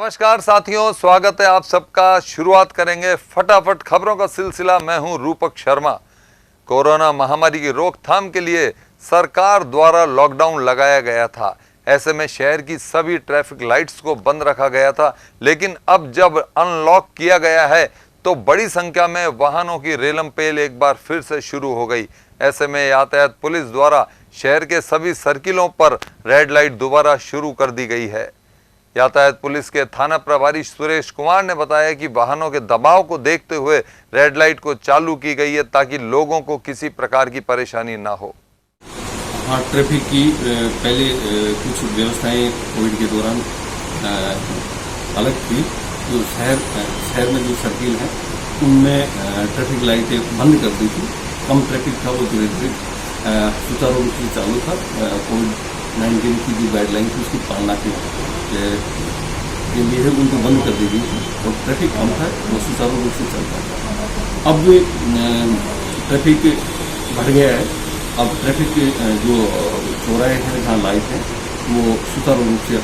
नमस्कार साथियों, स्वागत है आप सबका। शुरुआत करेंगे फटाफट खबरों का सिलसिला। मैं हूं रूपक शर्मा। कोरोना महामारी की रोकथाम के लिए सरकार द्वारा लॉकडाउन लगाया गया था। ऐसे में शहर की सभी ट्रैफिक लाइट्स को बंद रखा गया था, लेकिन अब जब अनलॉक किया गया है तो बड़ी संख्या में वाहनों की रेलम पेल एक बार फिर से शुरू हो गई। ऐसे में यातायात पुलिस द्वारा शहर के सभी सर्किलों पर रेड लाइट दोबारा शुरू कर दी गई है। यातायात पुलिस के थाना प्रभारी सुरेश कुमार ने बताया कि वाहनों के दबाव को देखते हुए रेड लाइट को चालू की गई है ताकि लोगों को किसी प्रकार की परेशानी ना हो। हाँ, ट्रैफिक की पहले कुछ व्यवस्थाएं कोविड के दौरान अलग थी। जो शहर में जो सर्किल है उनमें ट्रैफिक लाइटें बंद कर दी थी। कम ट्रैफिक था, वो धीरे धीरे सुचारू रूप से चालू था। कोविड-19 की जो गाइडलाइन थी उसकी पालना के लिए उनको बंद कर दी गई थी और ट्रैफिक कम था, वो सुचारू रूप से चलता था। अब ट्रैफिक बढ़ गया है। अब ट्रैफिक जो चौराहे हैं जहाँ लाइट है वो सुचारू रूप से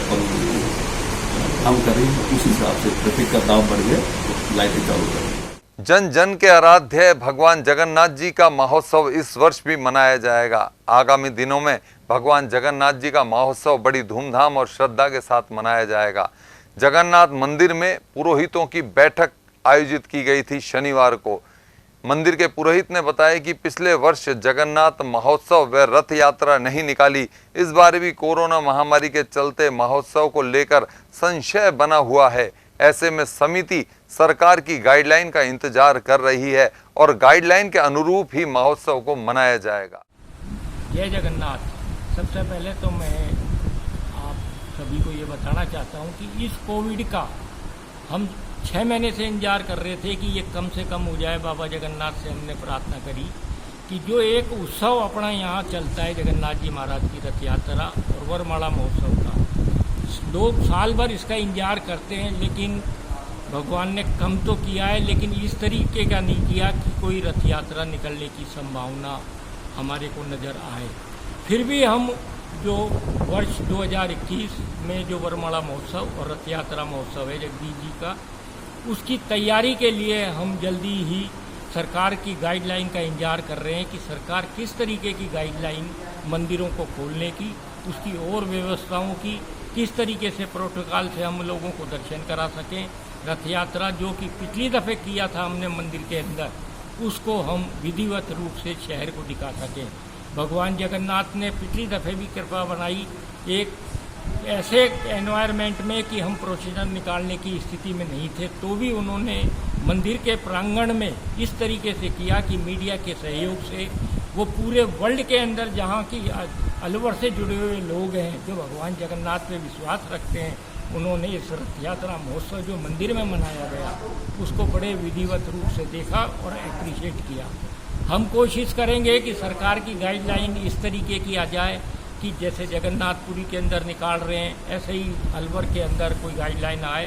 काम कर रही है। उस हिसाब से ट्रैफिक का दाब बढ़ गया तो लाइटें चालू कर रही है। जन जन के आराध्य भगवान जगन्नाथ जी का महोत्सव इस वर्ष भी मनाया जाएगा। आगामी दिनों में भगवान जगन्नाथ जी का महोत्सव बड़ी धूमधाम और श्रद्धा के साथ मनाया जाएगा। जगन्नाथ मंदिर में पुरोहितों की बैठक आयोजित की गई थी शनिवार को। मंदिर के पुरोहित ने बताया कि पिछले वर्ष जगन्नाथ महोत्सव व रथ यात्रा नहीं निकाली। इस बार भी कोरोना महामारी के चलते महोत्सव को लेकर संशय बना हुआ है। ऐसे में समिति सरकार की गाइडलाइन का इंतजार कर रही है और गाइडलाइन के अनुरूप ही महोत्सव को मनाया जाएगा। जय जगन्नाथ। सबसे पहले तो मैं आप सभी को ये बताना चाहता हूँ कि इस कोविड का हम 6 महीने से इंतजार कर रहे थे कि ये कम से कम हो जाए। बाबा जगन्नाथ से हमने प्रार्थना करी कि जो एक उत्सव अपना यहाँ चलता है जगन्नाथ जी महाराज की रथ यात्रा और वरमाला महोत्सव का, 2 साल भर इसका इंतजार करते हैं, लेकिन भगवान ने कम तो किया है, लेकिन इस तरीके का नहीं किया कि कोई रथ यात्रा निकलने की संभावना हमारे को नज़र आए। फिर भी हम जो वर्ष 2021 में जो वरमाला महोत्सव और रथ यात्रा महोत्सव है जगदीश जी का, उसकी तैयारी के लिए हम जल्दी ही सरकार की गाइडलाइन का इंतजार कर रहे हैं कि सरकार किस तरीके की गाइडलाइन मंदिरों को खोलने की, उसकी और व्यवस्थाओं की, किस तरीके से प्रोटोकॉल से हम लोगों को दर्शन करा सकें। रथ यात्रा जो कि पिछली दफ़े किया था हमने मंदिर के अंदर, उसको हम विधिवत रूप से शहर को दिखा सकें। भगवान जगन्नाथ ने पिछली दफ़े भी कृपा बनाई एक ऐसे एनवायरनमेंट में कि हम प्रोसीजर निकालने की स्थिति में नहीं थे, तो भी उन्होंने मंदिर के प्रांगण में इस तरीके से किया कि मीडिया के सहयोग से वो पूरे वर्ल्ड के अंदर जहाँ की अलवर से जुड़े हुए लोग हैं जो भगवान जगन्नाथ पे विश्वास रखते हैं, उन्होंने इस रथ यात्रा महोत्सव जो मंदिर में मनाया गया उसको बड़े विधिवत रूप से देखा और एप्रिशिएट किया। हम कोशिश करेंगे कि सरकार की गाइडलाइन इस तरीके की आ जाए कि जैसे जगन्नाथपुरी के अंदर निकाल रहे हैं, ऐसे ही अलवर के अंदर कोई गाइडलाइन आए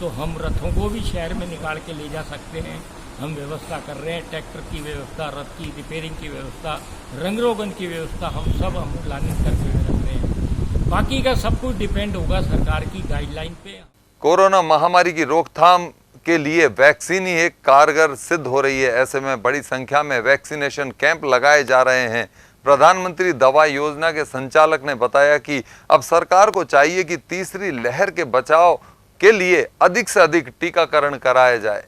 तो हम रथों को भी शहर में निकाल के ले जा सकते हैं। हम व्यवस्था कर रहे हैं, ट्रैक्टर की व्यवस्था, रथ की रिपेयरिंग की व्यवस्था, रंग रोगन की व्यवस्था, हम प्लानिंग करके रख रहे हैं। बाकी का सब कुछ डिपेंड होगा सरकार की गाइडलाइन पे। कोरोना महामारी की रोकथाम के लिए वैक्सीन ही एक कारगर सिद्ध हो रही है। ऐसे में बड़ी संख्या में वैक्सीनेशन कैंप लगाए जा रहे हैं। प्रधानमंत्री दवा योजना के संचालक ने बताया कि अब सरकार को चाहिए कि तीसरी लहर के बचाव के लिए अधिक से अधिक टीकाकरण कराया जाए।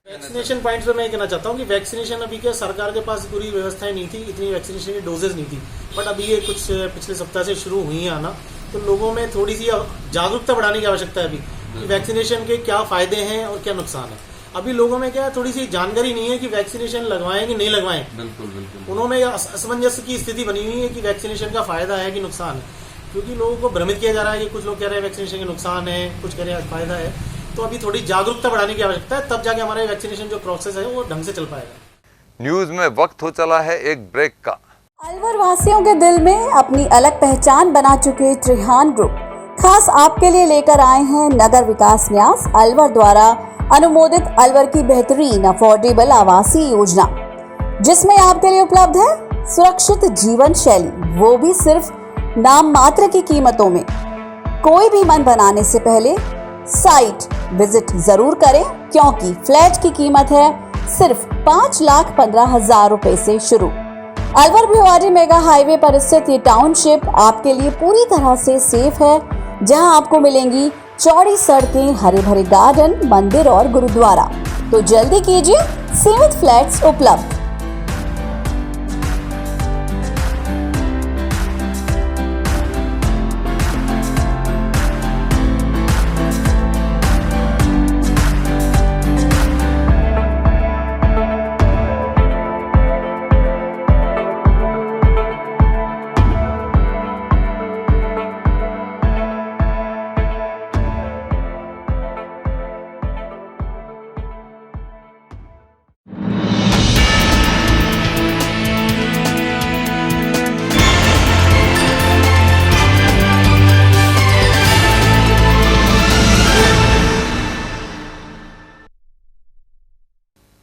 वैक्सीनेशन पॉइंट पे मैं कहना चाहता हूँ कि वैक्सीनेशन अभी क्या सरकार के पास पूरी व्यवस्थाएं नहीं थी, इतनी वैक्सीनेशन की डोजेज नहीं थी, बट अभी ये कुछ पिछले सप्ताह से शुरू हुई है आना, तो लोगों में थोड़ी सी जागरूकता बढ़ाने की आवश्यकता है अभी कि वैक्सीनेशन के क्या फायदे हैं और क्या नुकसान है। अभी लोगों में क्या थोड़ी सी जानकारी नहीं है कि वैक्सीनेशन लगवाएं कि नहीं लगवाएं। बिल्कुल उन्होंने असमंजस की स्थिति बनी हुई है कि वैक्सीनेशन का फायदा है कि नुकसान है, क्योंकि लोगों को भ्रमित किया जा रहा है कि कुछ लोग कह रहे हैं वैक्सीनेशन के नुकसान है, कुछ कह रहे हैं फायदा है। तो अभी थोड़ी जागरूकता बढ़ाने की आवश्यकता है, तब जाके हमारा वैक्सीनेशन जो प्रोसेस है वो ढंग से चल पाएगा। न्यूज में वक्त हो चला है एक ब्रेक का। अलवर वासियों के दिल में अपनी अलग पहचान बना चुके त्रिहान ग्रुप खास आपके लिए लेकर आए हैं नगर विकास न्यास अलवर द्वारा अनुमोदित अलवर की बेहतरीन अफोर्डेबल आवासीय योजना, जिसमें आपके लिए उपलब्ध है सुरक्षित जीवन शैली, वो भी सिर्फ नाम मात्र की कीमतों में। कोई भी मन बनाने से पहले साइट विजिट जरूर करें क्योंकि फ्लैट की कीमत है सिर्फ 5,15,000 रुपए से शुरू। अलवर भिवाड़ी मेगा हाईवे पर स्थित ये टाउनशिप आपके लिए पूरी तरह से सेफ है, जहां आपको मिलेंगी चौड़ी सड़कें, हरे भरे गार्डन, मंदिर और गुरुद्वारा। तो जल्दी कीजिए, सीमित फ्लैट्स उपलब्ध।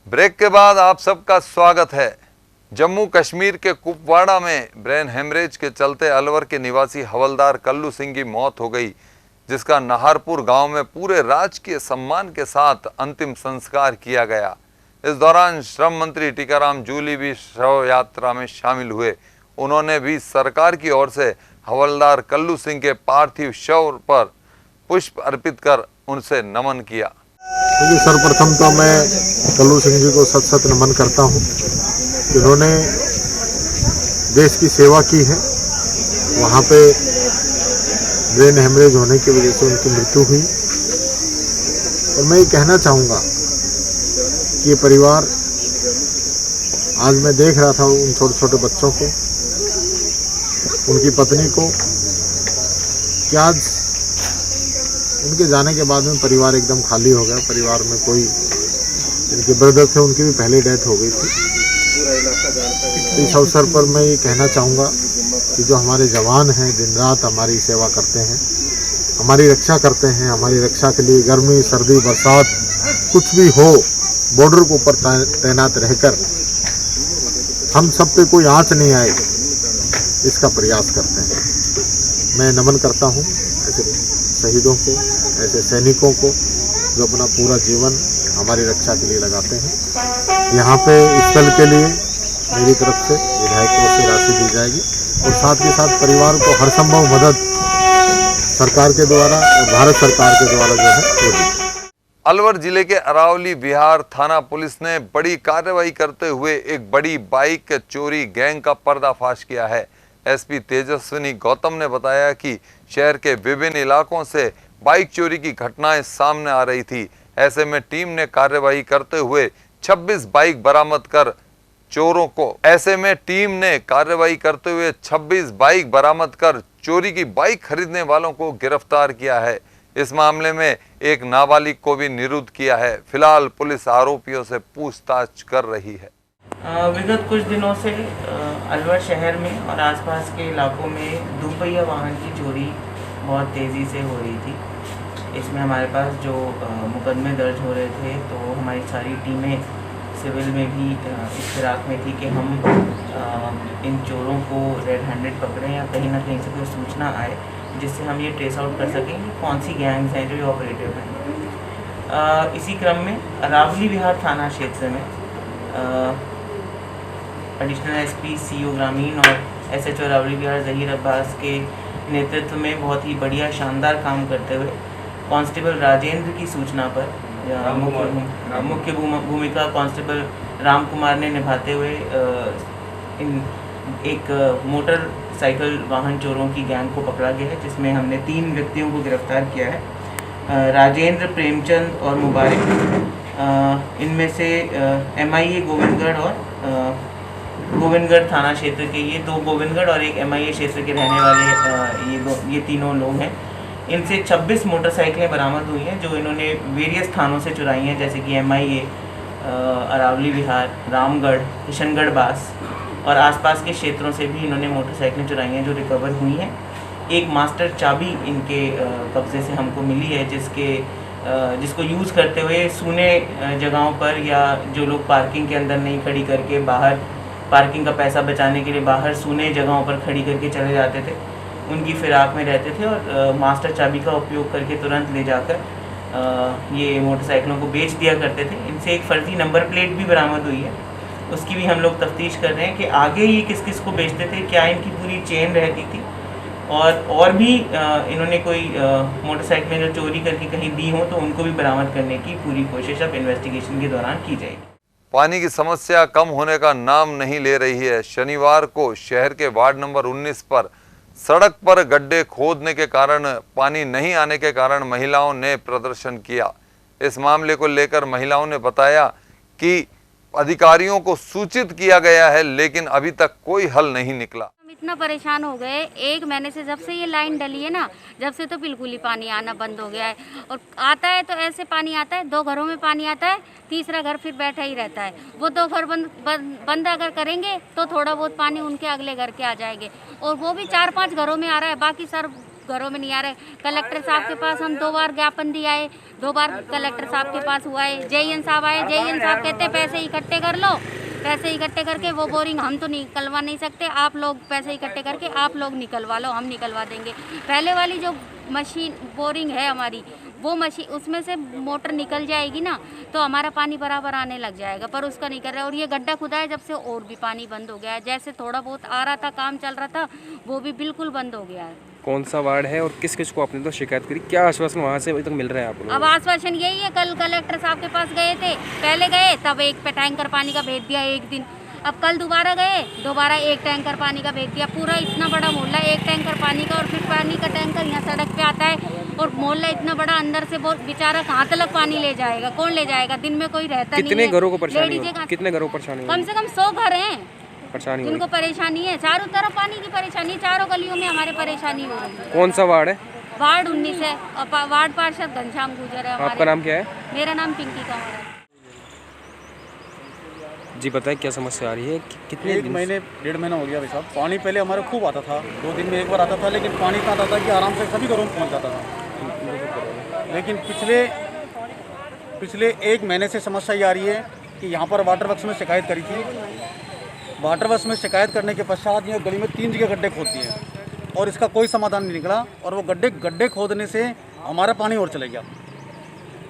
ब्रेक के बाद आप सबका स्वागत है। जम्मू कश्मीर के कुपवाड़ा में ब्रेन हेमरेज के चलते अलवर के निवासी हवलदार कल्लू सिंह की मौत हो गई, जिसका नाहरपुर गांव में पूरे राजकीय सम्मान के साथ अंतिम संस्कार किया गया। इस दौरान श्रम मंत्री टीकाराम जूली भी शव यात्रा में शामिल हुए। उन्होंने भी सरकार की ओर से हवलदार कल्लू सिंह के पार्थिव शव पर पुष्प अर्पित कर उनसे नमन किया। देखिए, सर्वप्रथम तो मैं कल्लू सिंह जी को सत सत नमन करता हूँ। जिन्होंने देश की सेवा की है। वहाँ पे ब्रेन हेमरेज होने की वजह से उनकी मृत्यु हुई। और मैं ये कहना चाहूँगा कि ये परिवार, आज मैं देख रहा था उन छोटे छोटे बच्चों को, उनकी पत्नी को, कि आज उनके जाने के बाद में परिवार एकदम खाली हो गया। परिवार में कोई, जिनके ब्रदर थे उनकी भी पहले डेथ हो गई थी। इस अवसर पर मैं ये कहना चाहूँगा कि जो हमारे जवान हैं, दिन रात हमारी सेवा करते हैं, हमारी रक्षा करते हैं, हमारी रक्षा के लिए गर्मी, सर्दी, बरसात कुछ भी हो, बॉर्डर के ऊपर तैनात रहकर हम सब पे कोई आँच नहीं आए, इसका प्रयास करते हैं। मैं नमन करता हूँ ऐसे शहीदों को, ऐसे सैनिकों को जो अपना पूरा जीवन हमारी रक्षा के लिए लगाते हैं। यहाँ पे स्थल के लिए मेरी तरफ से विधायकों से राशि दी जाएगी और साथ ही साथ परिवार को हर संभव मदद सरकार के द्वारा और भारत सरकार के द्वारा जो है वो दी। अलवर जिले के अरावली बिहार थाना पुलिस ने बड़ी कार्रवाई करते हुए एक बड़ी बाइक चोरी गैंग का पर्दाफाश किया है। एसपी तेजस्विनी गौतम ने बताया कि शहर के विभिन्न इलाकों से बाइक चोरी की घटनाएं सामने आ रही थी। ऐसे में टीम ने कार्रवाई करते हुए 26 बाइक बरामद कर चोरी की बाइक खरीदने वालों को गिरफ्तार किया है। इस मामले में एक नाबालिग को भी निरुद्ध किया है। फिलहाल पुलिस आरोपियों से पूछताछ कर रही है। विगत कुछ दिनों से अलवर शहर में और आसपास के इलाकों में दुपहिया वाहन की चोरी बहुत तेज़ी से हो रही थी। इसमें हमारे पास जो मुकदमे दर्ज हो रहे थे, तो हमारी सारी टीमें सिविल में भी इस फिराक में थी कि हम इन चोरों को रेड हैंडेड पकड़ें या कहीं ना कहीं से कोई सूचना आए जिससे हम ये ट्रेस आउट कर सकें कि कौन सी गैंग्स हैं जो ये ऑपरेटिव हैं। इसी क्रम में अरावली विहार थाना क्षेत्र में एडिशनल एसपी सीओ ग्रामीण और एसएचओ अरावली बिहार जहीर अब्बास के नेतृत्व में बहुत ही बढ़िया शानदार काम करते हुए कांस्टेबल राजेंद्र की सूचना पर मुख्य भूमिका कांस्टेबल राम कुमार ने निभाते हुए एक मोटरसाइकिल वाहन चोरों की गैंग को पकड़ा गया है, जिसमें हमने 3 व्यक्तियों को गिरफ्तार किया है। राजेंद्र, प्रेमचंद और मुबारक। इनमें से MIA गोविंदगढ़ और गोविंदगढ़ थाना क्षेत्र के ये 2 गोविंदगढ़ और एक MIA क्षेत्र के रहने वाले ये तीनों लोग हैं। इनसे 26 मोटरसाइकिलें बरामद हुई हैं जो इन्होंने वेरियस थानों से चुराई हैं, जैसे कि MIA, अरावली विहार, रामगढ़, किशनगढ़ बास और आसपास के क्षेत्रों से भी इन्होंने मोटरसाइकिलें चुराई हैं जो रिकवर हुई हैं। एक मास्टर चाबी इनके कब्जे से हमको मिली है, जिसको यूज़ करते हुए सूने जगहों पर या जो लोग पार्किंग के अंदर नहीं खड़ी करके बाहर पार्किंग का पैसा बचाने के लिए बाहर सूने जगहों पर खड़ी करके चले जाते थे, उनकी फिराक में रहते थे और मास्टर चाबी का उपयोग करके तुरंत ले जाकर ये मोटरसाइकिलों को बेच दिया करते थे। इनसे एक फर्जी नंबर प्लेट भी बरामद हुई है, उसकी भी हम लोग तफ्तीश कर रहे हैं कि आगे ये किस किस को बेचते थे, क्या इनकी पूरी चेन रहती थी, और भी इन्होंने कोई मोटरसाइकिलें जो चोरी करके कहीं दी हों तो उनको भी बरामद करने की पूरी कोशिश अब इन्वेस्टिगेशन के दौरान की जाएगी। पानी की समस्या कम होने का नाम नहीं ले रही है। शनिवार को शहर के वार्ड नंबर 19 पर सड़क पर गड्ढे खोदने के कारण पानी नहीं आने के कारण महिलाओं ने प्रदर्शन किया। इस मामले को लेकर महिलाओं ने बताया कि अधिकारियों को सूचित किया गया है, लेकिन अभी तक कोई हल नहीं निकला। हम इतना परेशान हो गए, 1 महीने से जब से ये लाइन डली है ना, जब से तो बिल्कुल ही पानी आना बंद हो गया है। और आता है तो ऐसे पानी आता है, 2 घरों में पानी आता है, तीसरा घर फिर बैठा ही रहता है। वो 2 घर बंद अगर करेंगे तो थोड़ा बहुत पानी उनके अगले घर के आ जाएंगे, और वो भी 4-5 घरों में आ रहा है, बाकी सब घरों में नहीं आ रहा है। कलेक्टर साहब के पास हम 2 बार ज्ञापन दिया है, 2 बार कलेक्टर साहब के पास हुआ है। जेईएन साहब आए, जेईएन साहब कहते हैं पैसे इकट्ठे कर लो, पैसे इकट्ठे करके वो बोरिंग हम तो निकलवा नहीं सकते, आप लोग पैसे इकट्ठे करके आप लोग निकलवा लो, हम निकलवा देंगे। पहले वाली जो मशीन बोरिंग है हमारी, वो मशीन उसमें से मोटर निकल जाएगी ना तो हमारा पानी बराबर आने लग जाएगा, पर उसका नहीं कर रहा है। और ये गड्ढा खुदा है जब से और भी पानी बंद हो गया है। जैसे थोड़ा बहुत आ रहा था, काम चल रहा था, वो भी बिल्कुल बंद हो गया है। कौन सा वार्ड है और किस किस को आपने तो शिकायत करी, क्या आश्वासन वहाँ से अभी तक मिल रहा है आपको? अब आश्वासन यही है, कल कलेक्टर साहब के पास गए थे, पहले गए तब एक पे टैंकर पानी का भेज दिया एक दिन, अब कल दोबारा गए, दोबारा एक टैंकर पानी का भेज दिया। पूरा इतना बड़ा मोहल्ला, एक टैंकर पानी का, और फिर पानी का टैंकर यहाँ सड़क पे आता है, और मोहल्ला इतना बड़ा अंदर से बहुत बेचारा कहाँ तक पानी ले जाएगा, कौन ले जाएगा? दिन में कोई रहता नहीं है। कितने घरों को परेशानी लेडीज़ हो? कितने घरों को परेशानी कम से कम 100 घर हैं परेशानी जिनको परेशानी है। चारों तरफ पानी की परेशानी, चारों गलियों में हमारे परेशानी हो रही है। कौन सा वार्ड है? वार्ड 19 है, और वार्ड पार्षद घनश्याम गुजर है हमारे। आपका नाम क्या है? मेरा नाम पिंकी कंवर है। जी बताएं, क्या समस्या आ रही है? कितने 1 महीने 1.5 महीना हो गया भाई साहब। पानी पहले हमारे खूब आता था, 2 दिन में एक बार आता था, लेकिन पानी इतना आता था कि आराम से सभी घरों में पहुँच जाता था। लेकिन पिछले 1 महीने से समस्या ये आ रही है कि यहाँ पर वाटर वर्क्स में शिकायत करी थी। वाटर वर्क्स में शिकायत करने के पश्चात ये गली में 3 जगह गड्ढे खोद दिए और इसका कोई समाधान नहीं निकला, और वो गड्ढे खोदने से हमारा पानी और चले गया।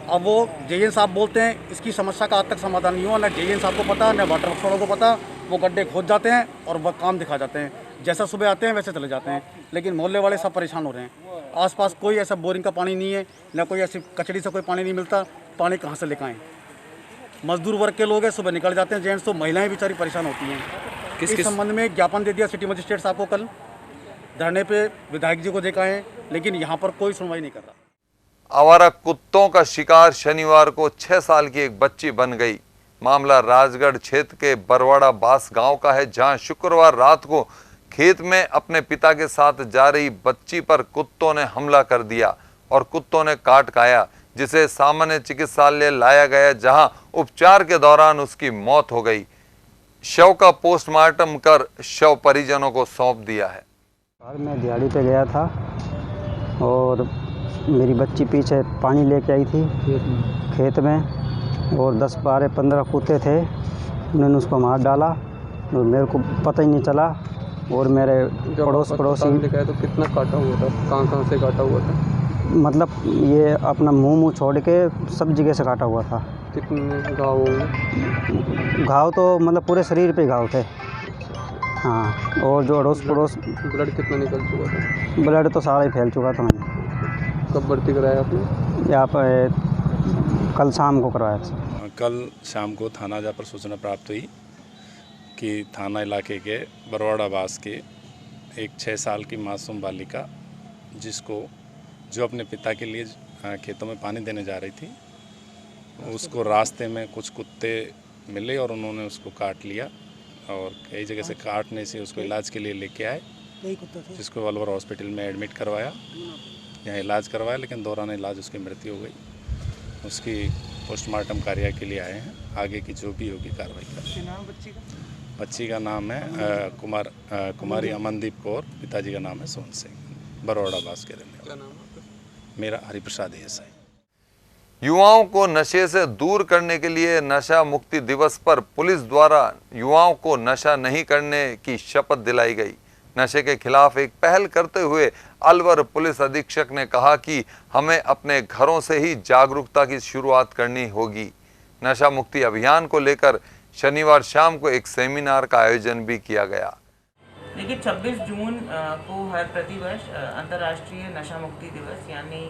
अब वो जेईएन साहब बोलते हैं इसकी समस्या का आज तक समाधान नहीं हुआ, ना जेईएन साहब को पता, ना वाटर वर्क्स वालों को पता। वो गड्ढे खोद जाते हैं और वह काम दिखा जाते हैं, जैसा सुबह आते हैं वैसे चले जाते हैं, लेकिन मोहल्ले वाले सब परेशान हो रहे हैं। आसपास कोई ऐसा बोरिंग का पानी नहीं है, ना कोई ऐसी कचड़ी से कोई पानी नहीं मिलता। पानी कहाँ से लेकर आएँ? मजदूर वर्ग के लोग हैं, सुबह निकल जाते हैं जेंट्स, तो महिलाएं बेचारी परेशान होती हैं। इस संबंध में ज्ञापन दे दिया सिटी मजिस्ट्रेट साहब को, कल धरने पे विधायक जी को देखा है, लेकिन यहाँ पर कोई सुनवाई नहीं कर रहा। आवारा कुत्तों का शिकार शनिवार को 6 साल की एक बच्ची बन गई। मामला राजगढ़ क्षेत्र के बरवाड़ा बास गांव का है, जहां शुक्रवार रात को खेत में अपने पिता के साथ जा रही बच्ची पर कुत्तों ने हमला कर दिया और कुत्तों ने काट खाया, जिसे सामान्य चिकित्सालय लाया गया, जहां उपचार के दौरान उसकी मौत हो गई। शव का पोस्टमार्टम कर शव परिजनों को सौंप दिया है। मैं दिहाड़ी पे गया था और मेरी बच्ची पीछे पानी लेके आई थी खेत में, और 10, 12, 15 कुत्ते थे। उन्होंने उसको मार डाला और मेरे को पता ही नहीं चला। और मेरे पड़ोसी तो कितना काटा हुआ था, कहाँ से काटा हुआ था? मतलब ये अपना मुंह छोड़ के सब जगह से काटा हुआ था। कितने घाव तो मतलब पूरे शरीर पे घाव थे। हाँ, और जो अड़ोस पड़ोस ब्लड कितना निकल चुका था? ब्लड तो सारा ही फैल चुका था। मैंने कब भर्ती कराया आपने? यहाँ पर कल शाम को करवाया था। कल शाम को थाना जा पर सूचना प्राप्त हुई कि थाना इलाके के बरवाड़ा बास के एक 6 साल की मासूम बालिका, जो अपने पिता के लिए खेतों में पानी देने जा रही थी, उसको रास्ते में कुछ कुत्ते मिले और उन्होंने उसको काट लिया, और कई जगह से काटने से उसको इलाज के लिए लेके आए, जिसको अलवर हॉस्पिटल में एडमिट करवाया, यहाँ इलाज करवाया, लेकिन दौरान इलाज उसकी मृत्यु हो गई। उसकी पोस्टमार्टम कार्य के लिए आए हैं, आगे की जो भी होगी कार्रवाई करेंगे। बच्ची का नाम है कुमारी अमनदीप कौर, पिताजी का नाम है सोहन सिंह, बरौड़ा बास के रहने वाले। मेरा हरिप्रसाद एएसआई। युवाओं को नशे से दूर करने के लिए नशा मुक्ति दिवस पर पुलिस द्वारा युवाओं को नशा नहीं करने की शपथ दिलाई गई। नशे के खिलाफ एक पहल करते हुए अलवर पुलिस अधीक्षक ने कहा कि हमें अपने घरों से ही जागरूकता की शुरुआत करनी होगी। नशा मुक्ति अभियान को लेकर शनिवार शाम को एक सेमिनार का आयोजन भी किया गया। देखिए 26 जून को हर प्रतिवर्ष अंतर्राष्ट्रीय नशा मुक्ति दिवस यानी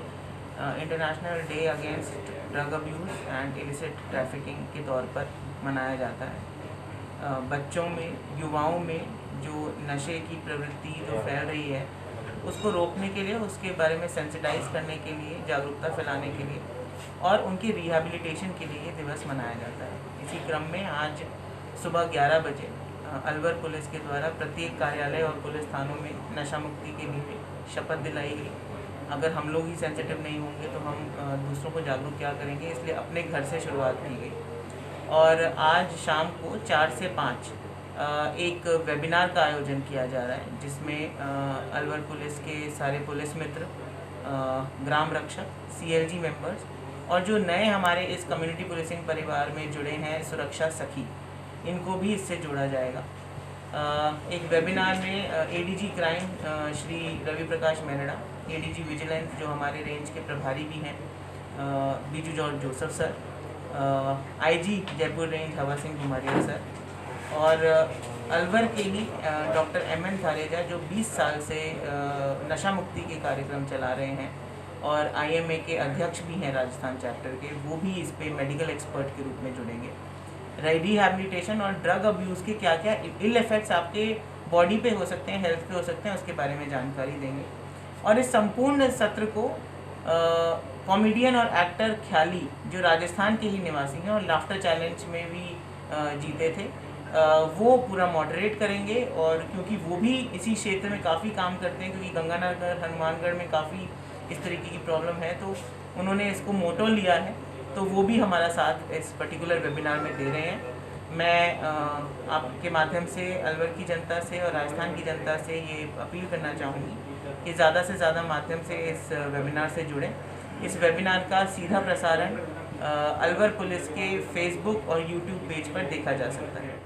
international day against drug abuse and illicit trafficking के तौर पर मनाया जाता है। बच्चों में, युवाओं में जो नशे की प्रवृत्ति जो फैल रही है उसको रोकने के लिए, उसके बारे में सेंसिटाइज करने के लिए, जागरूकता फैलाने के लिए और उनकी रिहैबिलिटेशन के लिए ये दिवस मनाया जाता है। इसी क्रम में आज सुबह 11 बजे अलवर पुलिस के द्वारा प्रत्येक कार्यालय और पुलिस थानों में नशा मुक्ति के लिए शपथ दिलाई गई। अगर हम लोग ही सेंसिटिव नहीं होंगे तो हम दूसरों को जागरूक क्या करेंगे, इसलिए अपने घर से शुरुआत की गई। और आज शाम को 4 से 5 एक वेबिनार का आयोजन किया जा रहा है, जिसमें अलवर पुलिस के सारे पुलिस मित्र, ग्राम रक्षक, CLG मेंबर्स और जो नए हमारे इस कम्युनिटी पुलिसिंग परिवार में जुड़े हैं सुरक्षा सखी, इनको भी इससे जोड़ा जाएगा। एक वेबिनार में ADG crime Shri Ravi Prakash Mehra, ADG vigilance जो हमारे रेंज के प्रभारी भी हैं, Biju George Joseph sir, IG Jaipur range हवा सिंह घुमारिया सर और अलवर के ही डॉक्टर MN थारेजा जो 20 साल से नशा मुक्ति के कार्यक्रम चला रहे हैं और IMA के अध्यक्ष भी हैं राजस्थान चैप्टर के, वो भी इस पे मेडिकल एक्सपर्ट के रूप में जुड़ेंगे। रिहैबिलिटेशन और ड्रग अब्यूज़ के क्या क्या इल इफेक्ट्स आपके बॉडी पे हो सकते हैं, हेल्थ पे हो सकते हैं, उसके बारे में जानकारी देंगे। और इस संपूर्ण सत्र को कॉमेडियन और एक्टर ख्याली जो राजस्थान के ही निवासी हैं और लाफ्टर चैलेंज में भी जीते थे, वो पूरा मॉडरेट करेंगे। और क्योंकि वो भी इसी क्षेत्र में काफ़ी काम करते हैं, क्योंकि गंगानगर हनुमानगढ़ में काफ़ी इस तरीके की प्रॉब्लम है, तो उन्होंने इसको मोटो लिया है, तो वो भी हमारा साथ इस पर्टिकुलर वेबिनार में दे रहे हैं। मैं आपके माध्यम से अलवर की जनता से और राजस्थान की जनता से ये अपील करना चाहूँगी कि ज़्यादा से ज़्यादा माध्यम से इस वेबिनार से जुड़ें। इस वेबिनार का सीधा प्रसारण अलवर पुलिस के फेसबुक और यूट्यूब पेज पर देखा जा सकता है।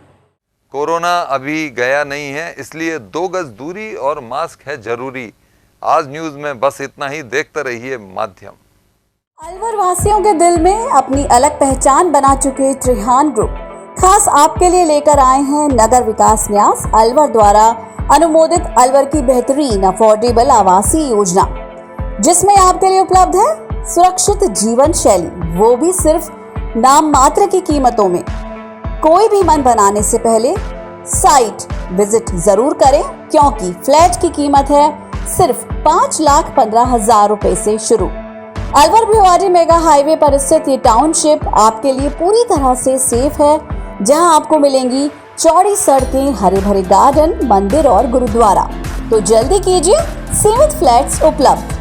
कोरोना अभी गया नहीं है, इसलिए 2 गज दूरी और मास्क है जरूरी। आज न्यूज़ में बस इतना ही। देखते रहिए माध्यम। अलवर वासियों के दिल में अपनी अलग पहचान बना चुके त्रिहान ग्रुप खास आपके लिए लेकर आए हैं नगर विकास न्यास अलवर द्वारा अनुमोदित अलवर की बेहतरीन अफोर्डेबल आवासीय योजना, जिसमें आपके लिए उपलब्ध है सुरक्षित जीवन शैली, वो भी सिर्फ नाम मात्र की कीमतों में। कोई भी मन बनाने से पहले साइट विजिट जरूर करें, क्योंकि फ्लैट की कीमत है सिर्फ 5,15,000 रुपए से शुरू। अलवर भिवाड़ी मेगा हाईवे पर स्थित ये टाउनशिप आपके लिए पूरी तरह से सेफ है, जहां आपको मिलेंगी चौड़ी सड़कें, हरे भरे गार्डन, मंदिर और गुरुद्वारा। तो जल्दी कीजिए, सीमित फ्लैट्स उपलब्ध।